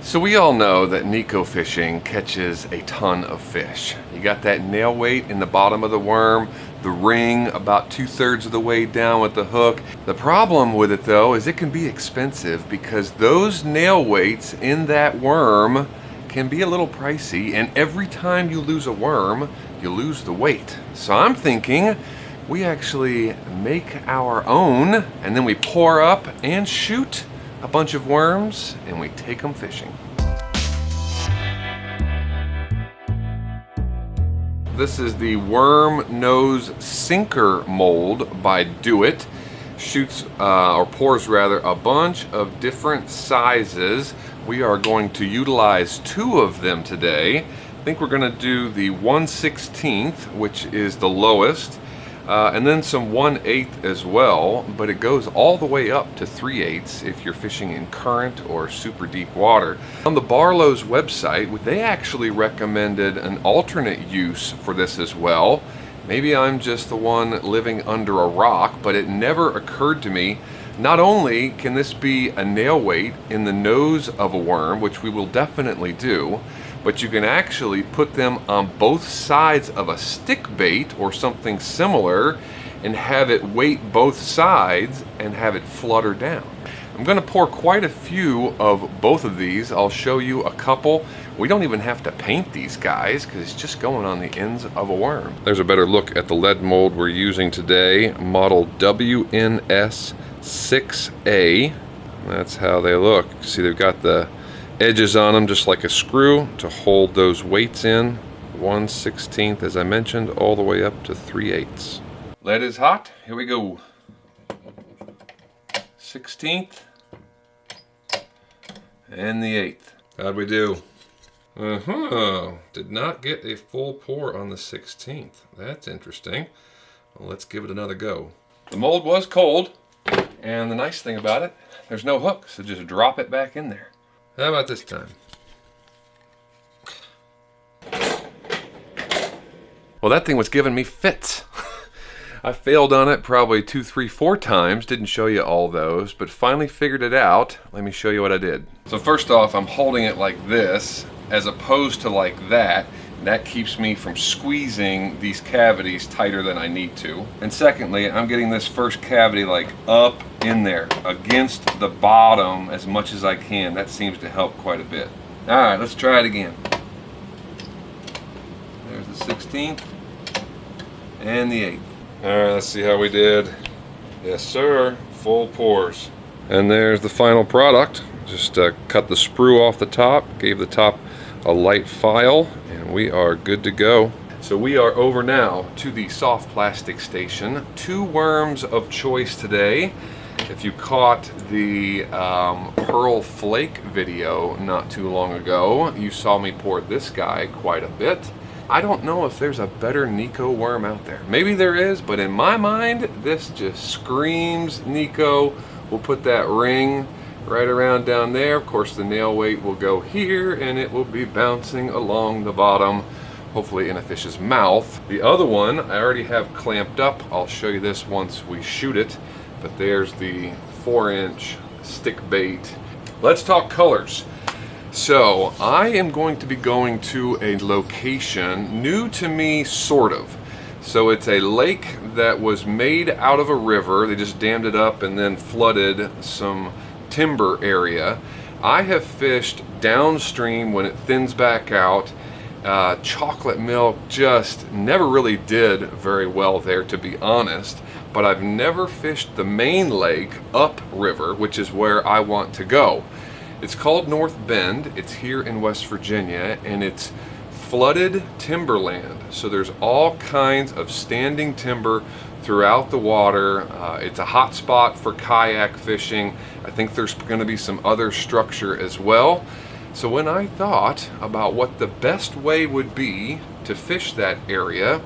So we all know that Neko fishing catches a ton of fish. You got that nail weight in the bottom of the worm, the ring about 2/3 of the way down with the hook. The problem with it though is it can be expensive because those nail weights in that worm can be a little pricey, and every time you lose a worm, you lose the weight. So I'm thinking we actually make our own, and then we pour up and shoot a bunch of worms and we take them fishing. This is the worm nose sinker mold by Do It. Shoots or pours rather a bunch of different sizes. We are going to utilize 2 of them today. I think we're going to do the 1/16, which is the lowest. And then some 1/8 as well, but it goes all the way up to 3/8 if you're fishing in current or super deep water. On the Barlow's website, they actually recommended an alternate use for this as well. Maybe I'm just the one living under a rock, but it never occurred to me. Not only can this be a nail weight in the nose of a worm, which we will definitely do, but you can actually put them on both sides of a stick bait or something similar and have it weight both sides and have it flutter down. I'm going to pour quite a few of both of these. I'll show you a couple. We don't even have to paint these guys because it's just going on the ends of a worm. There's a better look at the lead mold we're using today, model WNS6A. That's how they look. See, they've got the edges on them just like a screw to hold those weights in. 1/16, as I mentioned, all the way up to 3/8. Lead is hot. Here we go. 16th and the 8th. How'd we do? Did not get a full pour on the 16th. That's interesting. Well, let's give it another go. The mold was cold, and the nice thing about it, there's no hook, so just drop it back in there. How about this time? Well, that thing was giving me fits. I failed on it probably 2, 3, 4 times. Didn't show you all those, but finally figured it out. Let me show you what I did. So first off, I'm holding it like this as opposed to like that. That keeps me from squeezing these cavities tighter than I need to. And secondly, I'm getting this first cavity like up in there against the bottom as much as I can. That seems to help quite a bit. All right, let's try it again. There's the 16th and the 8th. All right, let's see how we did. Yes, sir, full pours. And there's the final product. Just cut the sprue off the top, gave the top a light file, and we are good to go. So we are over now to the soft plastic station. 2 worms of choice today. If you caught the pearl flake video not too long ago, you saw me pour this guy quite a bit. I don't know if there's a better Neko worm out there. Maybe there is, but in my mind, this just screams Neko. We'll put that ring right around down there. Of course, the nail weight will go here and it will be bouncing along the bottom, hopefully in a fish's mouth. The other one I already have clamped up. I'll show you this once we shoot it, but there's the 4-inch stick bait. Let's talk colors. So I am going to be going to a location new to me, sort of. So it's a lake that was made out of a river. They just dammed it up and then flooded some timber area. I have fished downstream when it thins back out. Chocolate milk just never really did very well there, to be honest, but I've never fished the main lake upriver, which is where I want to go. It's called North Bend. It's here in West Virginia, and it's flooded timberland. So there's all kinds of standing timber throughout the water. It's a hot spot for kayak fishing. I think there's going to be some other structure as well. So when I thought about what the best way would be to fish that area,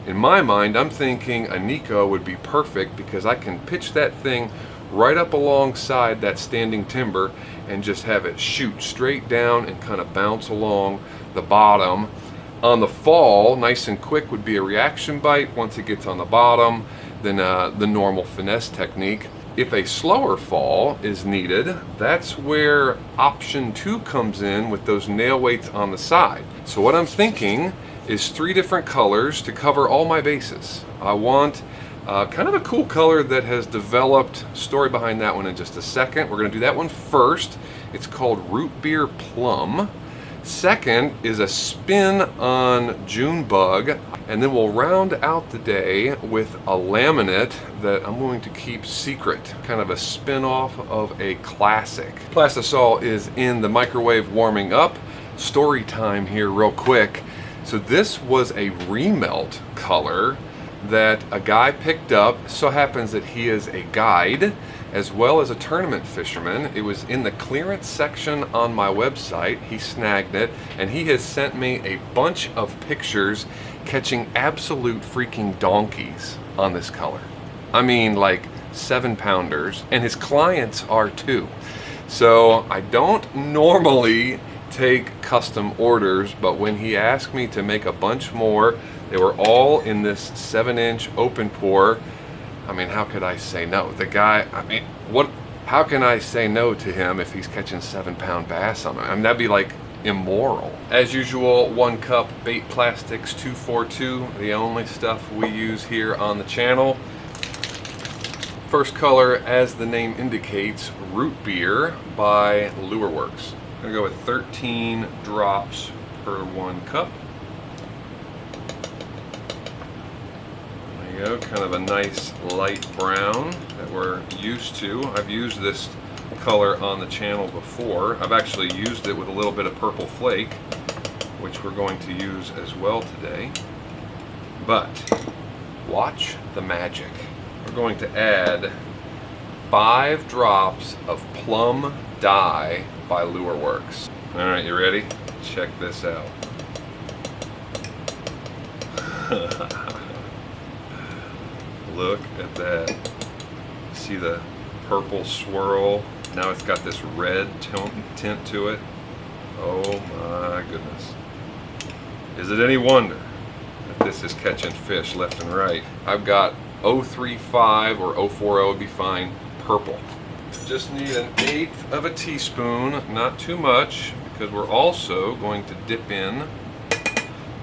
in my mind, I'm thinking a Neko would be perfect because I can pitch that thing right up alongside that standing timber and just have it shoot straight down and kind of bounce along the bottom. On the fall, nice and quick would be a reaction bite. Once it gets on the bottom, then the normal finesse technique. If a slower fall is needed, that's where option 2 comes in with those nail weights on the side. So what I'm thinking is 3 different colors to cover all my bases. I want kind of a cool color that has developed. Story behind that one in just a second. We're going to do that one first. It's called Rootbeer Plumb. Second is a spin on June Bug, and then we'll round out the day with a laminate that I'm going to keep secret, kind of a spin-off of a classic. Plastisol is in the microwave warming up. Story time here real quick. So this was a remelt color that a guy picked up. So happens that he is a guide as well as a tournament fisherman. It was in the clearance section on my website. He snagged it, and he has sent me a bunch of pictures catching absolute freaking donkeys on this color. I mean, like 7-pounders, and his clients are too. So I don't normally take custom orders, but when he asked me to make a bunch more, they were all in this 7-inch open pour. I mean, how could I say no? The guy, I mean, how can I say no to him if he's catching 7-pound bass on him? I mean, that'd be like immoral. As usual, 1 cup BaitPlastics 242, the only stuff we use here on the channel. First color, as the name indicates, Rootbeer by Lureworks. I'm gonna go with 13 drops per 1 cup. There you go, kind of a nice light brown that we're used to. I've used this color on the channel before. I've actually used it with a little bit of purple flake, which we're going to use as well today. But watch the magic. We're going to add 5 drops of Plumb dye by Lureworks. All right, you ready? Check this out. Look at that. See the purple swirl? Now it's got this red tint to it. Oh my goodness. Is it any wonder that this is catching fish left and right? I've got 035 or 040 would be fine, purple. Just need 1/8 of a teaspoon, not too much, because we're also going to dip in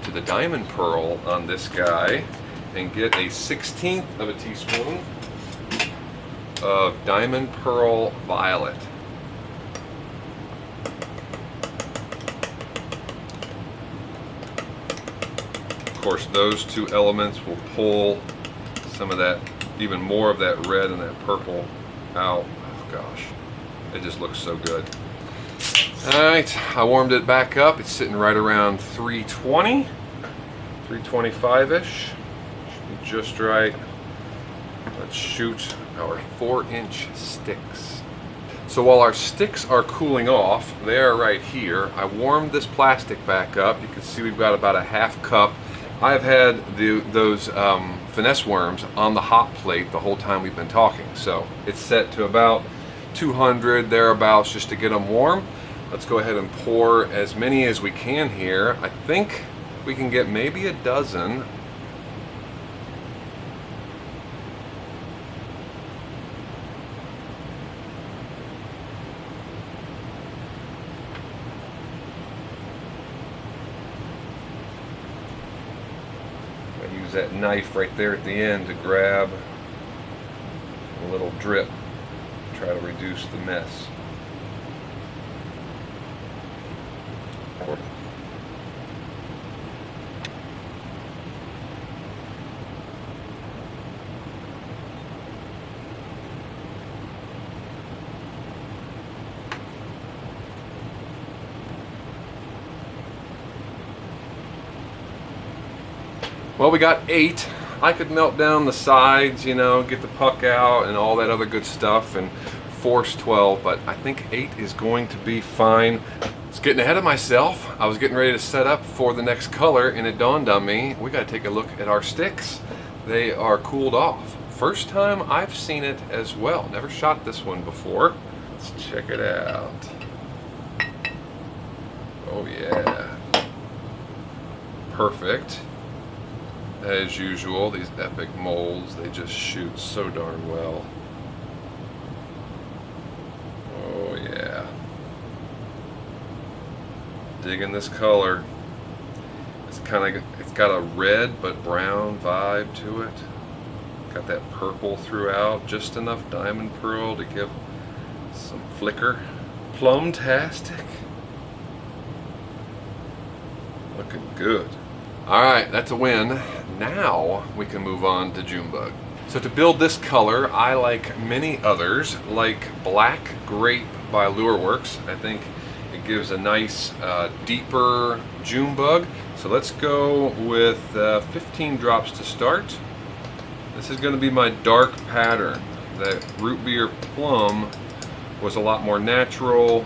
to the diamond pearl on this guy and get a 1/16 of a teaspoon of diamond pearl violet. Of course, those 2 elements will pull some of that, even more of that red and that purple out. Oh gosh, it just looks so good. Alright, I warmed it back up. It's sitting right around 320, 325-ish. Should be just right. Let's shoot our 4-inch sticks. So while our sticks are cooling off, they are right here. I warmed this plastic back up. You can see we've got about a 1/2 cup. I've had those finesse worms on the hot plate the whole time we've been talking. So it's set to about 200 thereabouts just to get them warm. Let's go ahead and pour as many as we can here. I think we can get maybe a dozen. Use that knife right there at the end to grab a little drip, try to reduce the mess. Well, we got 8. I could melt down the sides, you know, get the puck out and all that other good stuff and force 12, but I think 8 is going to be fine. It's getting ahead of myself. I was getting ready to set up for the next color and it dawned on me, we gotta take a look at our sticks. They are cooled off. First time I've seen it as well. Never shot this one before. Let's check it out. Oh yeah. Perfect. As usual, these epic molds, they just shoot so darn well. Digging this color. It's got a red but brown vibe to it. Got that purple throughout, just enough diamond pearl to give some flicker. Plum-tastic. Looking good. Alright, that's a win. Now we can move on to Junebug. So to build this color, I, like many others, like Black Grape by Lureworks. I think it gives a nice deeper Junebug. So let's go with 15 drops to start. This is going to be my dark pattern. The Rootbeer Plumb was a lot more natural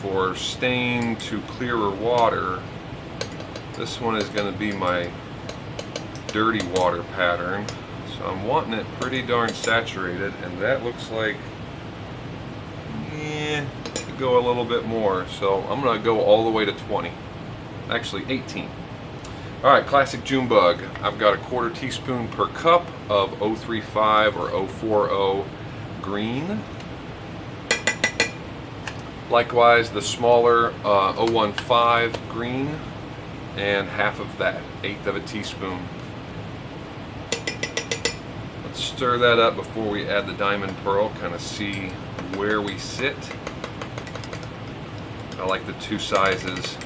for stain to clearer water. This one is going to be my dirty water pattern. So I'm wanting it pretty darn saturated, and that looks like, could go a little bit more. So I'm going to go all the way to 20. Actually 18. Alright, classic Junebug. I've got a 1/4 teaspoon per cup of 035 or 040 green. Likewise, the smaller 015 green, and half of that, 1/8 of a teaspoon. Let's stir that up before we add the diamond pearl, kind of see where we sit. I like the two sizes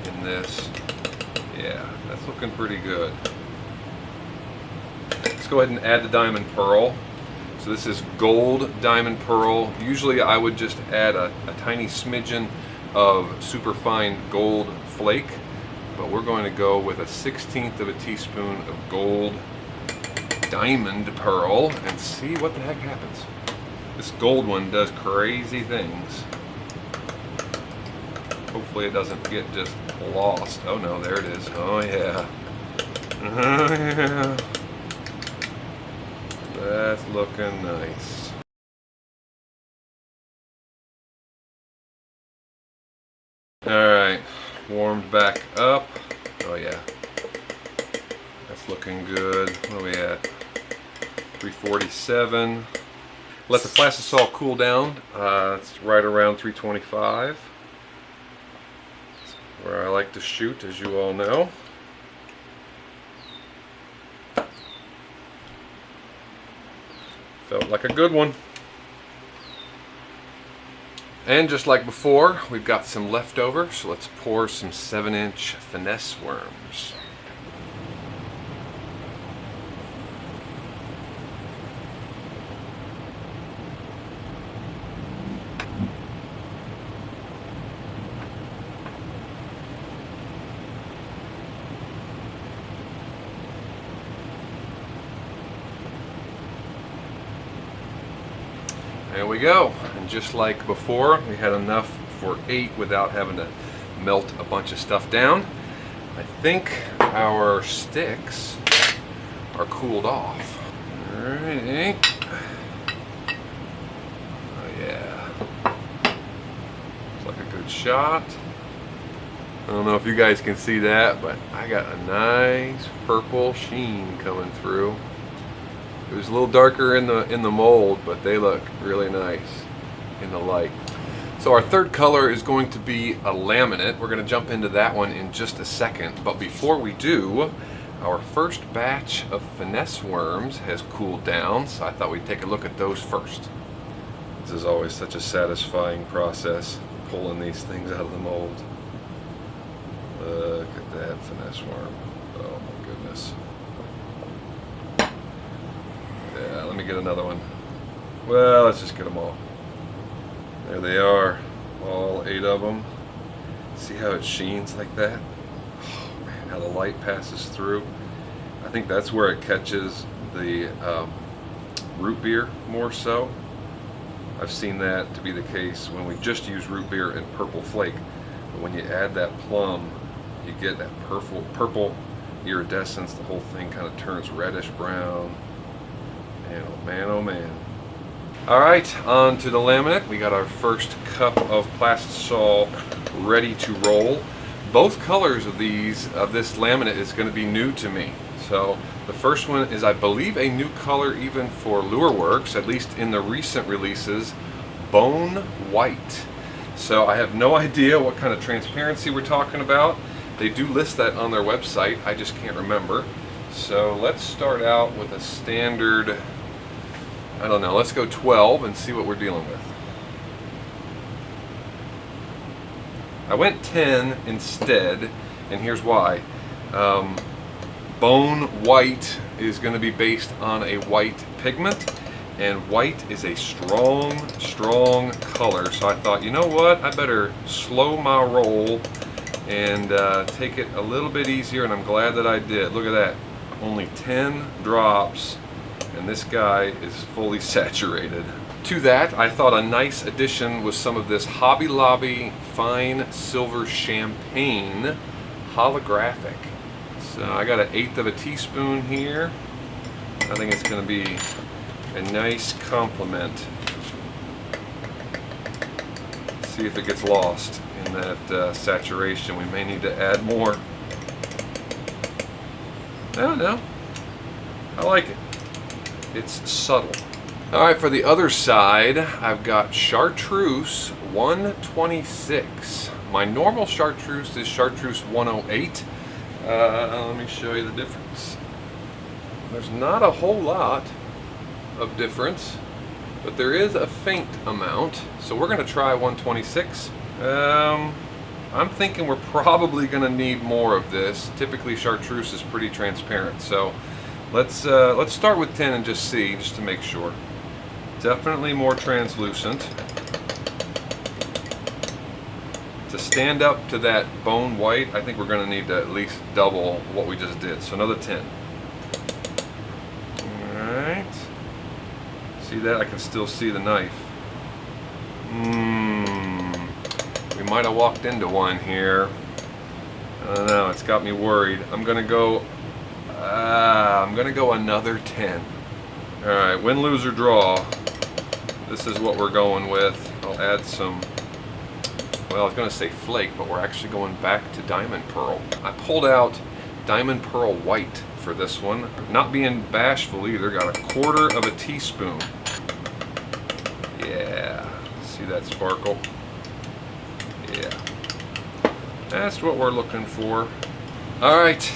in this. Yeah, that's looking pretty good. Let's go ahead and add the diamond pearl. So this is gold diamond pearl. Usually I would just add a tiny smidgen of superfine gold flake, but we're going to go with a 1/16 of a teaspoon of gold diamond pearl and see what the heck happens. This gold one does crazy things. Hopefully it doesn't get just lost. Oh no, there it is. Oh yeah. Oh yeah. That's looking nice. Alright, warmed back up. Oh yeah. That's looking good. What are we at? 347. Let the Plastisol cool down. It's right around 325. Where I like to shoot, as you all know. Felt like a good one. And just like before, we've got some leftover, so let's pour some 7-inch finesse worms. There we go, and just like before, we had enough for 8 without having to melt a bunch of stuff down. I think our sticks are cooled off. Alrighty. Oh yeah. Looks like a good shot. I don't know if you guys can see that, but I got a nice purple sheen coming through. It was a little darker in the mold, but they look really nice in the light. So our third color is going to be a laminate. We're going to jump into that one in just a second. But before we do, our first batch of finesse worms has cooled down, so I thought we'd take a look at those first. This is always such a satisfying process, pulling these things out of the mold. Look at that finesse worm. Oh my goodness. Yeah, let me get another one. Well, let's just get them all. There they are, all 8 of them. See how it sheens like that? Oh man, how the light passes through. I think that's where it catches the root beer more so. I've seen that to be the case when we just use root beer and purple flake. But when you add that plum, you get that purple iridescence. The whole thing kind of turns reddish brown. And oh man, oh man. Alright, on to the laminate. We got our first cup of Plastisol ready to roll. Both colors of this laminate is going to be new to me. So the first one is, I believe, a new color even for Lureworks, at least in the recent releases, Bone White. So I have no idea what kind of transparency we're talking about. They do list that on their website, I just can't remember. So let's start out with a standard, I don't know, let's go 12 and see what we're dealing with. I went 10 instead, and here's why. Bone white is going to be based on a white pigment, and white is a strong color. So I thought, you know what, I better slow my roll and take it a little bit easier, and I'm glad that I did. Look at that, only 10 drops, and this guy is fully saturated. To that, I thought a nice addition was some of this Hobby Lobby fine silver champagne holographic. So I got 1/8 of a teaspoon here. I think it's going to be a nice complement. See if it gets lost in that saturation. We may need to add more. No, I like it. It's subtle. All right, for the other side, I've got Chartreuse 126. My normal Chartreuse is Chartreuse 108. Let me show you the difference. There's not a whole lot of difference, but there is a faint amount. So we're going to try 126. I'm thinking we're probably going to need more of this. Typically Chartreuse is pretty transparent, so let's start with 10 and just see, just to make sure. Definitely more translucent. To stand up to that bone white, I think we're going to need to at least double what we just did. So another 10. Alright. See that? I can still see the knife. We might have walked into one here. I don't know, it's got me worried. I'm going to go another 10. Alright, win, lose, or draw. This is what we're going with. I'll add some, well, I was going to say flake, but we're actually going back to diamond pearl. I pulled out diamond pearl white for this one. Not being bashful either, got 1/4 of a teaspoon. Yeah, see that sparkle? Yeah, that's what we're looking for. Alright,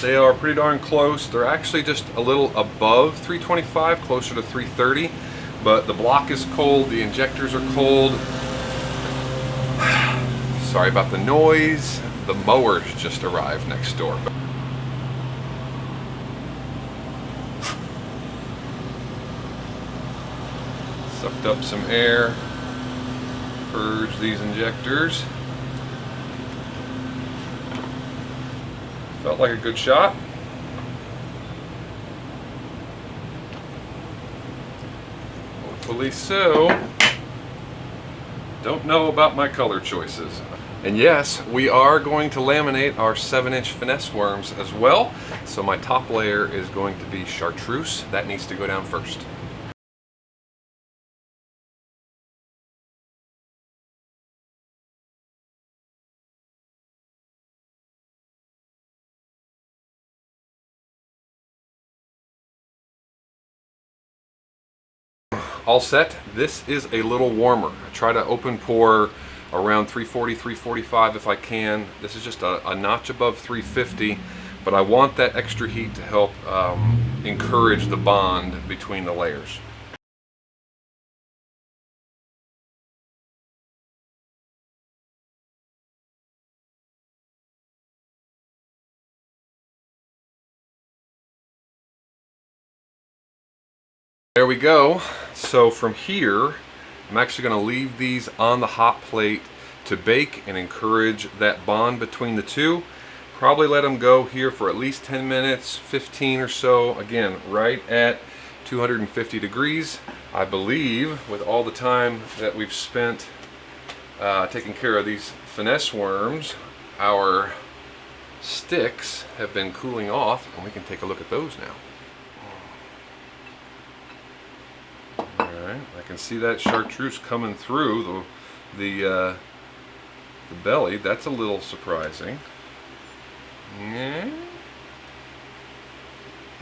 they are pretty darn close. They're actually just a little above 325, closer to 330. But the block is cold, the injectors are cold. Sorry about the noise. The mowers just arrived next door. Sucked up some air. Purge these injectors. Felt like a good shot. Hopefully so. Don't know about my color choices. And yes, we are going to laminate our 7-inch finesse worms as well. So my top layer is going to be Chartreuse. That needs to go down first. All set. This is a little warmer. I try to open pour around 340, 345 if I can. This is just a notch above 350, but I want that extra heat to help encourage the bond between the layers. There we go. So from here, I'm actually going to leave these on the hot plate to bake and encourage that bond between the two. Probably let them go here for at least 10 minutes, 15 or so. Again, right at 250 degrees. I believe with all the time that we've spent taking care of these finesse worms, our sticks have been cooling off, and we can take a look at those now. Alright, I can see that chartreuse coming through the belly. That's a little surprising. Yeah.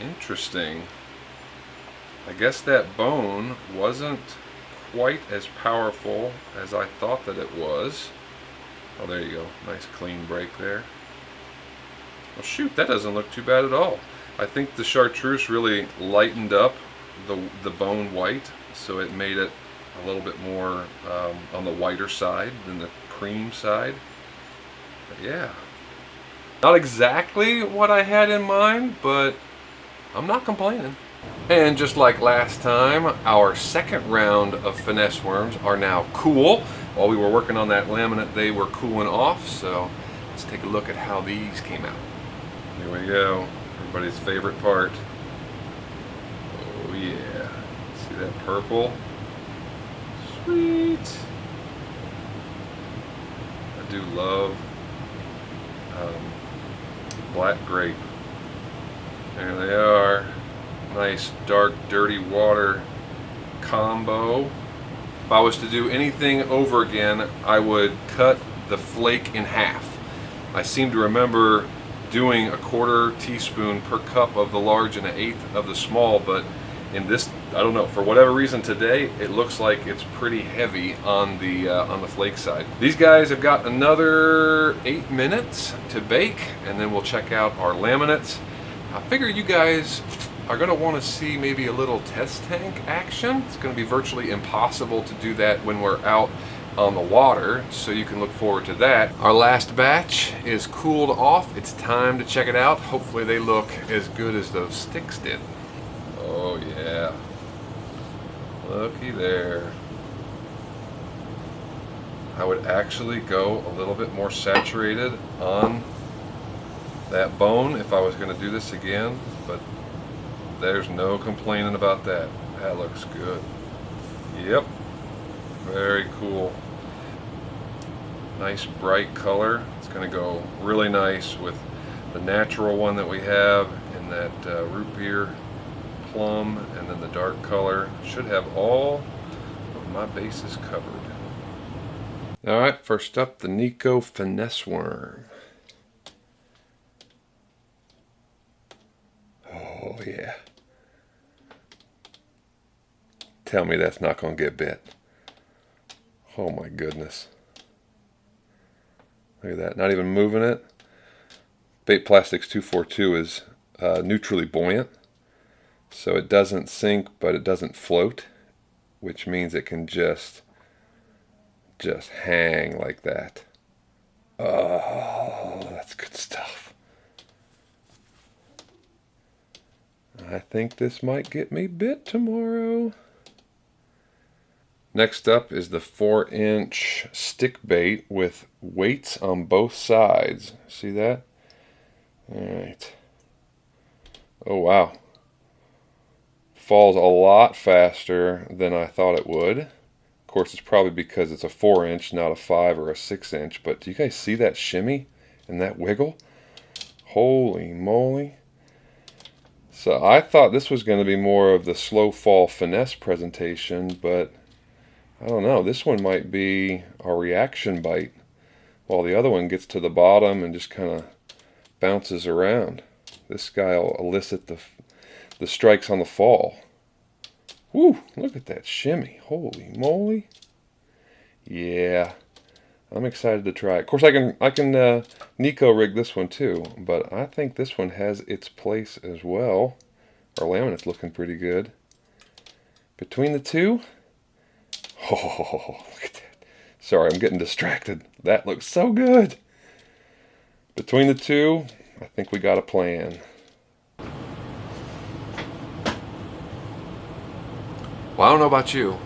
Interesting. I guess that bone wasn't quite as powerful as I thought that it was. Oh, there you go. Nice clean break there. Well, shoot, that doesn't look too bad at all. I think the Chartreuse really lightened up the bone white, so it made it a little bit more on the whiter side than the cream side. But yeah, not exactly what I had in mind, but I'm not complaining. And just like last time, our second round of finesse worms are now cool. While we were working on that laminate, they were cooling off, so let's take a look at how these came out. Here we go, everybody's favorite part. Oh yeah, see that purple? Sweet. I do love black grape. There they are. Nice dark dirty water combo. If I was to do anything over again, I would cut the flake in half. I seem to remember doing a 1/4 teaspoon per cup of the large and 1/8 of the small, but in this, I don't know, for whatever reason today, it looks like it's pretty heavy on the flake side. These guys have got another 8 minutes to bake, and then we'll check out our laminates. I figure you guys are going to want to see maybe a little test tank action. It's going to be virtually impossible to do that when we're out on the water, so you can look forward to that. Our last batch is cooled off. It's time to check it out. Hopefully they look as good as those sticks did. Oh yeah, looky there. I would actually go a little bit more saturated on that bone if I was going to do this again, but there's no complaining about that. That looks good. Yep, very cool. Nice bright color. It's going to go really nice with the natural one that we have and that Rootbeer Plumb, and then the dark color. Should have all of my bases covered. Alright, first up, the Neko Finesse Worm. Oh yeah. Tell me that's not going to get bit. Oh my goodness. Look at that, not even moving it. BaitPlastics 242 is neutrally buoyant, so it doesn't sink, but it doesn't float, which means it can just hang like that. Oh, that's good stuff. I think this might get me bit tomorrow. Next up is the 4-inch stick bait with weights on both sides. See that? Alright. Oh wow. Falls a lot faster than I thought it would. Of course, it's probably because it's a 4-inch, not a 5 or a 6-inch. But do you guys see that shimmy and that wiggle? Holy moly. So I thought this was going to be more of the slow fall finesse presentation, but I don't know. This one might be a reaction bite, while the other one gets to the bottom and just kind of bounces around. This guy will elicit the strikes on the fall. Woo! Look at that shimmy. Holy moly. Yeah. I'm excited to try it. Of course, I can Neko Rig this one too, but I think this one has its place as well. Our laminate's looking pretty good. Between the two, oh, look at that. Sorry, I'm getting distracted. That looks so good. Between the two, I think we got a plan. Well, I don't know about you,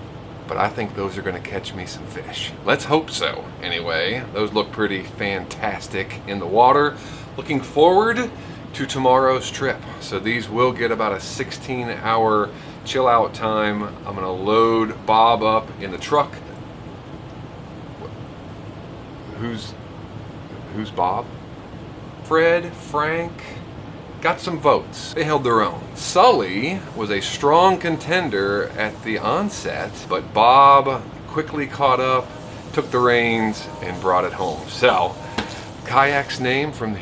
but I think those are going to catch me some fish. Let's hope so, anyway. Those look pretty fantastic in the water. Looking forward to tomorrow's trip. So these will get about a 16-hour chill out time. I'm going to load Bob up in the truck. Who's Bob? Fred, Frank, got some votes. They held their own. Soli was a strong contender at the onset, but Bob quickly caught up, took the reins, and brought it home. So, kayak's name from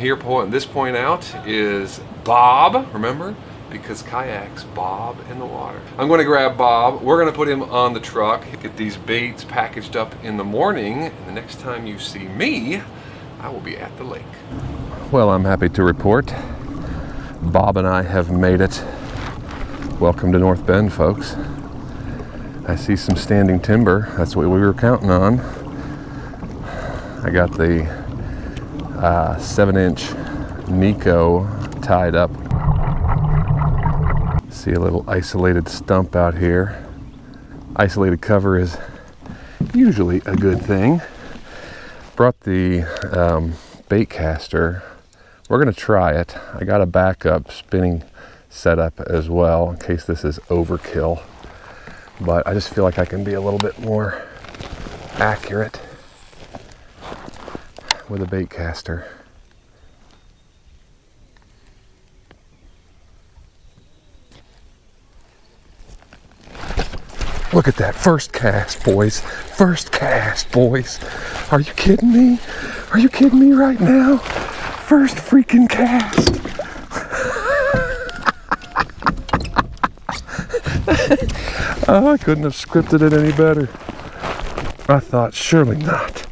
this point out is Bob. Remember? because kayaks bob in the water. I'm going to grab Bob. We're going to put him on the truck, get these baits packaged up in the morning, and the next time you see me, I will be at the lake. Well, I'm happy to report Bob and I have made it. Welcome to North Bend, folks. I see some standing timber. That's what we were counting on. I got the 7-inch Neko tied up. See a little isolated stump out here. Isolated cover is usually a good thing. Brought the bait caster. We're gonna try it. I got a backup spinning setup as well in case this is overkill. But I just feel like I can be a little bit more accurate with a bait caster. Look at that first cast, boys. First cast, boys. Are you kidding me? Are you kidding me right now? First freaking cast. Oh, I couldn't have scripted it any better. I thought, surely not.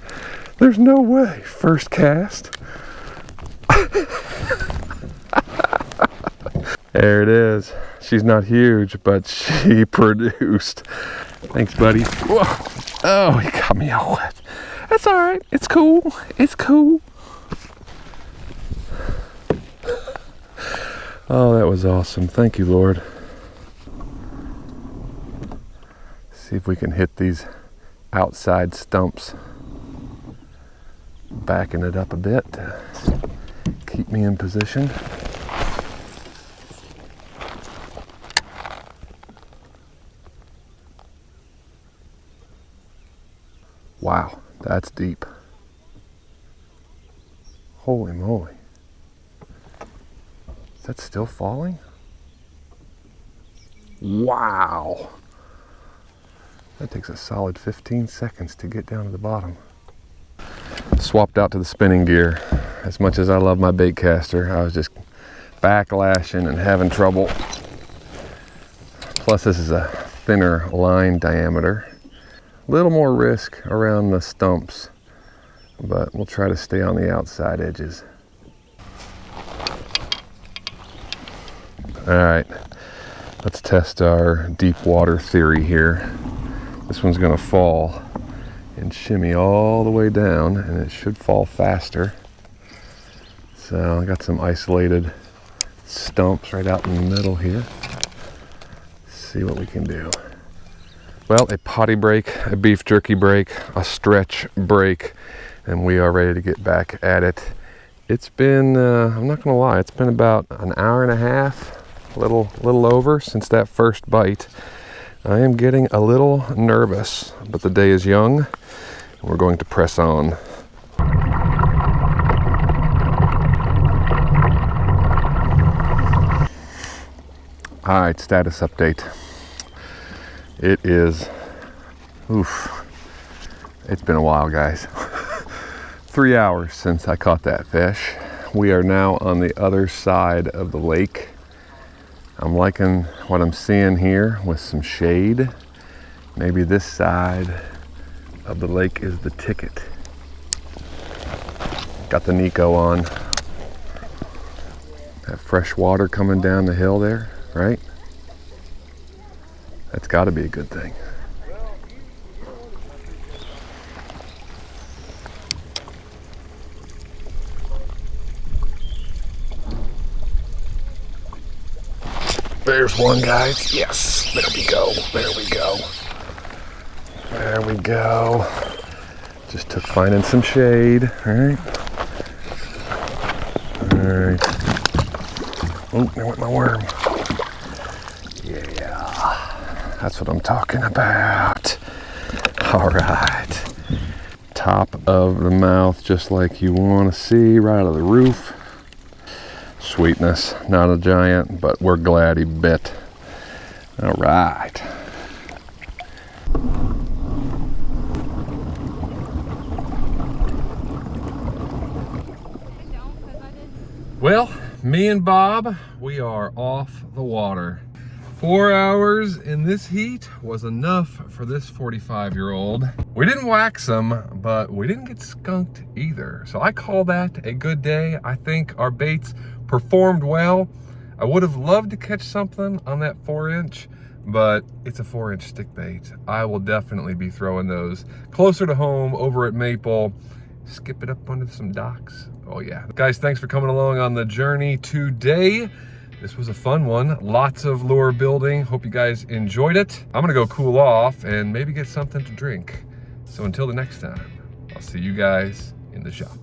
There's no way. First cast. There it is. She's not huge, but she produced. Thanks, buddy. Whoa. Oh, he got me all wet. That's all right. It's cool. It's cool. Oh, that was awesome. Thank you, Lord. See if we can hit these outside stumps. Backing it up a bit to keep me in position. Wow, that's deep. Holy moly. Is that still falling? Wow. That takes a solid 15 seconds to get down to the bottom. Swapped out to the spinning gear. As much as I love my bait caster, I was just backlashing and having trouble. Plus this is a thinner line diameter. A little more risk around the stumps, but we'll try to stay on the outside edges. All right, let's test our deep water theory here. This one's gonna fall and shimmy all the way down, and it should fall faster. So I got some isolated stumps right out in the middle here. Let's see what we can do. Well, a potty break, a beef jerky break, a stretch break, and we are ready to get back at it. It's been, I'm not gonna lie, it's been about an hour and a half, a little over since that first bite. I am getting a little nervous, but the day is young, and we're going to press on. All right, status update. It is, oof, it's been a while, guys. 3 hours since I caught that fish. We are now on the other side of the lake. I'm liking what I'm seeing here with some shade. Maybe this side of the lake is the ticket. Got the Neko on. That fresh water coming down the hill there, right? That's got to be a good thing. There's one, guys. Yes, there we go. There we go. There we go. Just took finding some shade. All right. All right. Oh, there went my worm. That's what I'm talking about. All right. Top of the mouth, just like you want to see, right out of the roof. Sweetness, not a giant, but we're glad he bit. All right. Well, me and Bob, we are off the water. 4 hours in this heat was enough for this 45-year-old. We didn't wax him, but we didn't get skunked either. So I call that a good day. I think our baits performed well. I would have loved to catch something on that 4-inch, but it's a 4-inch stick bait. I will definitely be throwing those closer to home over at Maple. Skip it up under some docks. Oh yeah. Guys, thanks for coming along on the journey today. This was a fun one. Lots of lure building. Hope you guys enjoyed it. I'm gonna go cool off and maybe get something to drink. So until the next time, I'll see you guys in the shop.